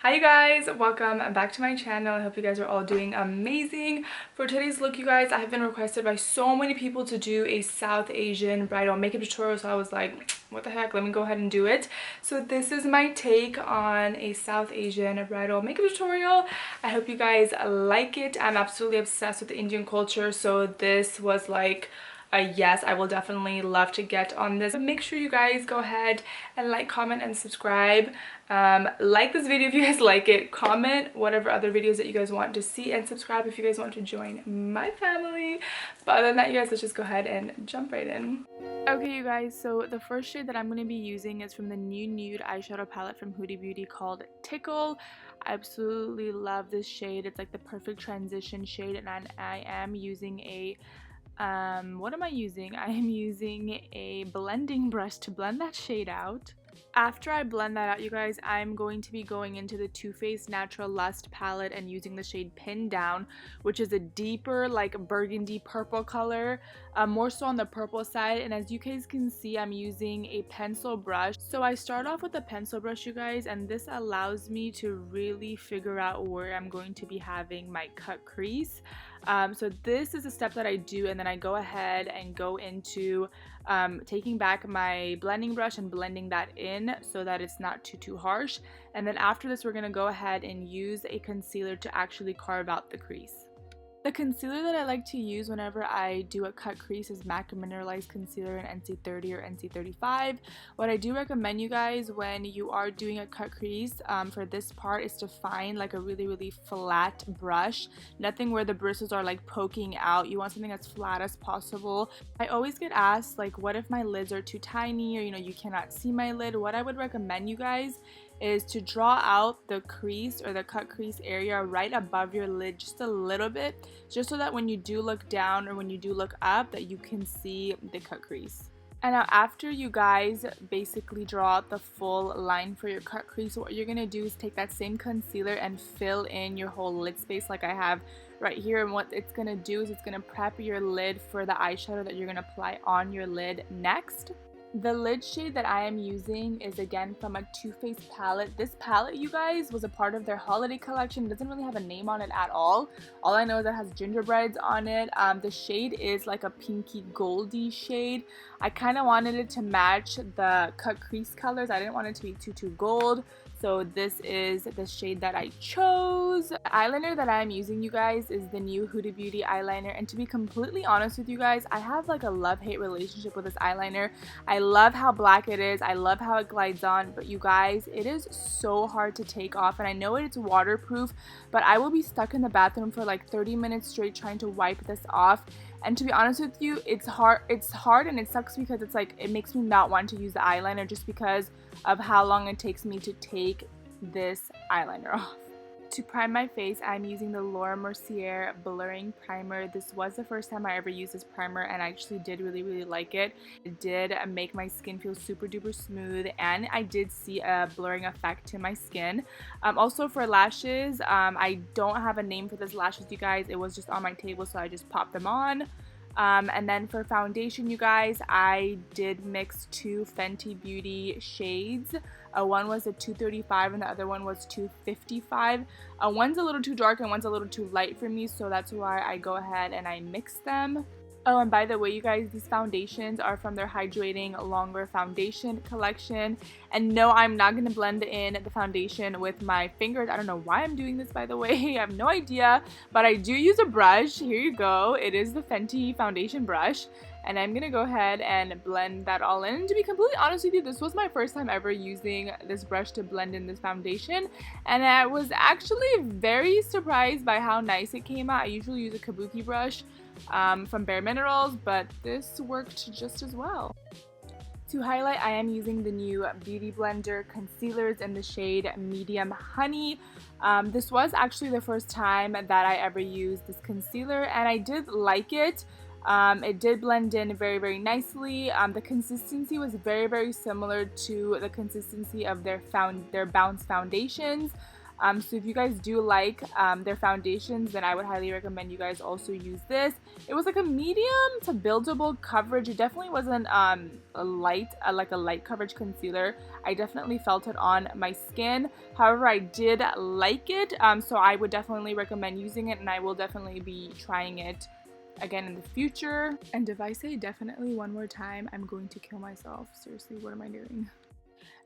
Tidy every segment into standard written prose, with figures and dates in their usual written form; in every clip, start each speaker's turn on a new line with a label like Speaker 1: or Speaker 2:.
Speaker 1: Hi you guys, welcome back to my channel. I hope you guys are all doing amazing. For today's look, you guys, I have been requested by so many people to do a South Asian bridal makeup tutorial, so I was like, what the heck, let me go ahead and do it. So this is my take on a South Asian bridal makeup tutorial. I hope you guys like it. I'm absolutely obsessed with the Indian culture, so this was like yes, I will definitely love to get on this. Make sure you guys go ahead and like, comment, and subscribe. Like this video if you guys like it, comment whatever other videos that you guys want to see, and subscribe if you guys want to join my family. But other than that, you guys, let's just go ahead and jump right in. Okay, you guys, so the first shade that I'm going to be using is from the new nude eyeshadow palette from Huda Beauty called Tickle. I absolutely love this shade. It's like the perfect transition shade, and I am using a what am I using? I am using a blending brush to blend that shade out. After I blend that out, you guys, I'm going to be going into the Too Faced Natural Lust palette and using the shade Pin Down, which is a deeper like burgundy purple color, more so on the purple side. And as you guys can see, I'm using a pencil brush. So I start off with a pencil brush, you guys, and this allows me to really figure out where I'm going to be having my cut crease. So this is a step that I do, and then I go ahead and go into taking back my blending brush and blending that in so that it's not too harsh. And then after this, we're going to go ahead and use a concealer to actually carve out the crease. The concealer that I like to use whenever I do a cut crease is MAC Mineralized Concealer in NC30 or NC35. What I do recommend you guys when you are doing a cut crease for this part is to find like a really flat brush. Nothing where the bristles are like poking out. You want something as flat as possible. I always get asked like, what if my lids are too tiny, or you cannot see my lid? What I would recommend you guys is to draw out the crease or the cut crease area right above your lid just a little bit, just so that when you do look down or when you do look up, that you can see the cut crease. And now after you guys basically draw out the full line for your cut crease, what you're going to do is take that same concealer and fill in your whole lid space like I have right here. And what it's going to do is it's going to prep your lid for the eyeshadow that you're going to apply on your lid next. The lid shade that I am using is again from a Too Faced palette. This palette, you guys, was a part of their holiday collection. It doesn't really have a name on it at all. All I know is it has gingerbreads on it. The shade is like a pinky goldy shade. I kind of wanted it to match the cut crease colors. I didn't want it to be too gold. So this is the shade that I chose. The eyeliner that I'm using, you guys, is the new Huda Beauty eyeliner. And to be completely honest with you guys, I have like a love-hate relationship with this eyeliner. I love how black it is. I love how it glides on. But you guys, it is so hard to take off. And I know it's waterproof, but I will be stuck in the bathroom for like 30 minutes straight trying to wipe this off. And to be honest with you, it's hard and it sucks because it's like it makes me not want to use the eyeliner just because of how long it takes me to take this eyeliner off. To prime my face, I'm using the Laura Mercier Blurring Primer. This was the first time I ever used this primer, and I actually did really like it. It did make my skin feel super duper smooth, and I did see a blurring effect to my skin. Also for lashes, I don't have a name for this lashes, you guys. It was just on my table, so I just popped them on. And then for foundation, you guys, I did mix two Fenty Beauty shades. One was a 235 and the other one was 255. One's a little too dark and one's a little too light for me, so that's why I go ahead and I mix them. Oh, and by the way, you guys, these foundations are from their Hydrating Longer Foundation collection. And no, I'm not going to blend in the foundation with my fingers. I don't know why I'm doing this, by the way. I have no idea. But I do use a brush. Here you go. It is the Fenty foundation brush. And I'm going to go ahead and blend that all in. And to be completely honest with you, this was my first time ever using this brush to blend in this foundation. And I was actually very surprised by how nice it came out. I usually use a kabuki brush from Bare Minerals, but this worked just as well. To highlight, I am using the new Beauty Blender concealers in the shade Medium Honey. This was actually the first time that I ever used this concealer, and I did like it. It did blend in very nicely. The consistency was very similar to the consistency of their Bounce foundations. So if you guys do like their foundations, then I would highly recommend you guys also use this. It was like a medium to buildable coverage. It definitely wasn't like a light coverage concealer. I definitely felt it on my skin. However, I did like it, so I would definitely recommend using it, and I will definitely be trying it again in the future. And if I say definitely one more time, I'm going to kill myself. Seriously, what am I doing?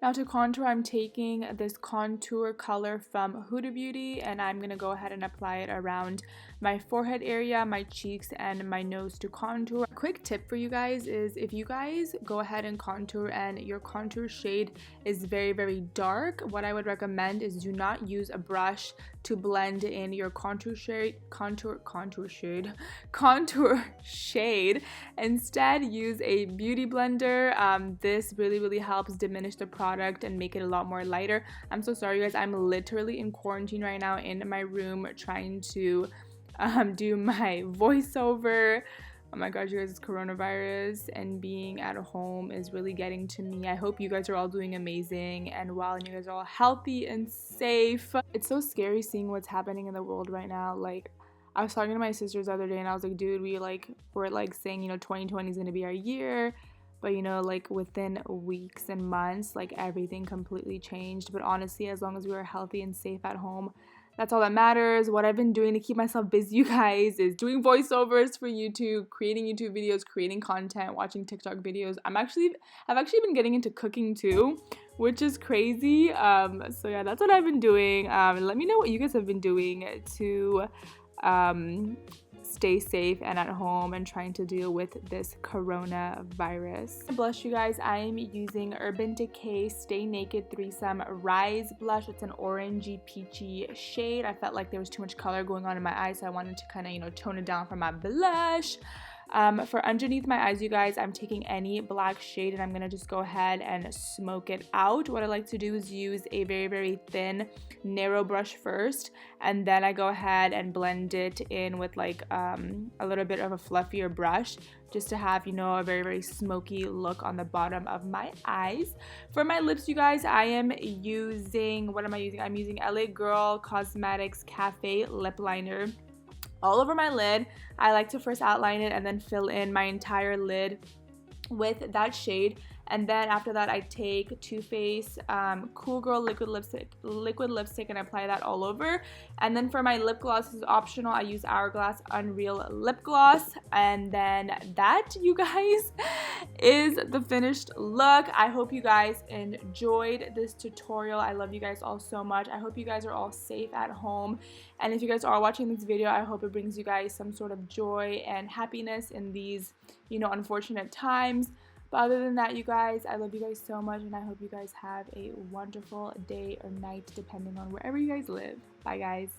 Speaker 1: Now to contour, I'm taking this contour color from Huda Beauty, and I'm going to go ahead and apply it around my forehead area, my cheeks, and my nose to contour. A quick tip for you guys is if you guys go ahead and contour and your contour shade is very, very dark, what I would recommend is do not use a brush to blend in your contour shade. Instead, use a beauty blender. This really helps diminish the product and make it a lot more lighter. I'm so sorry, guys. I'm literally in quarantine right now in my room trying to do my voiceover. Oh my gosh, you guys, it's coronavirus, and being at home is really getting to me. I hope you guys are all doing amazing and well, and you guys are all healthy and safe. It's so scary seeing what's happening in the world right now. Like, I was talking to my sisters the other day, and I was like, dude, we're like saying, 2020 is gonna be our year, but like within weeks and months, like everything completely changed. But honestly, as long as we are healthy and safe at home, that's all that matters. What I've been doing to keep myself busy, you guys, is doing voiceovers for YouTube, creating YouTube videos, creating content, watching TikTok videos. I've actually been getting into cooking too, which is crazy. So yeah, that's what I've been doing. Let me know what you guys have been doing to stay safe and at home and trying to deal with this coronavirus. Blush, you guys, I am using Urban Decay Stay Naked Threesome Rise Blush. It's an orangey peachy shade. I felt like there was too much color going on in my eyes, so I wanted to kind of tone it down for my blush. For underneath my eyes, you guys, I'm taking any black shade and I'm going to just go ahead and smoke it out. What I like to do is use a very thin, narrow brush first, and then I go ahead and blend it in with like a little bit of a fluffier brush, just to have, a very smoky look on the bottom of my eyes. For my lips, you guys, I am using, what am I using? I'm using LA Girl Cosmetics Cafe Lip Liner all over my lid. I like to first outline it and then fill in my entire lid with that shade. And then after that, I take Too Faced Cool Girl liquid lipstick and apply that all over. And then for my lip gloss, this is optional. I use Hourglass Unreal Lip Gloss. And then that, you guys, is the finished look. I hope you guys enjoyed this tutorial. I love you guys all so much. I hope you guys are all safe at home. And if you guys are watching this video, I hope it brings you guys some sort of joy and happiness in these, unfortunate times. But other than that, you guys, I love you guys so much, and I hope you guys have a wonderful day or night, depending on wherever you guys live. Bye, guys.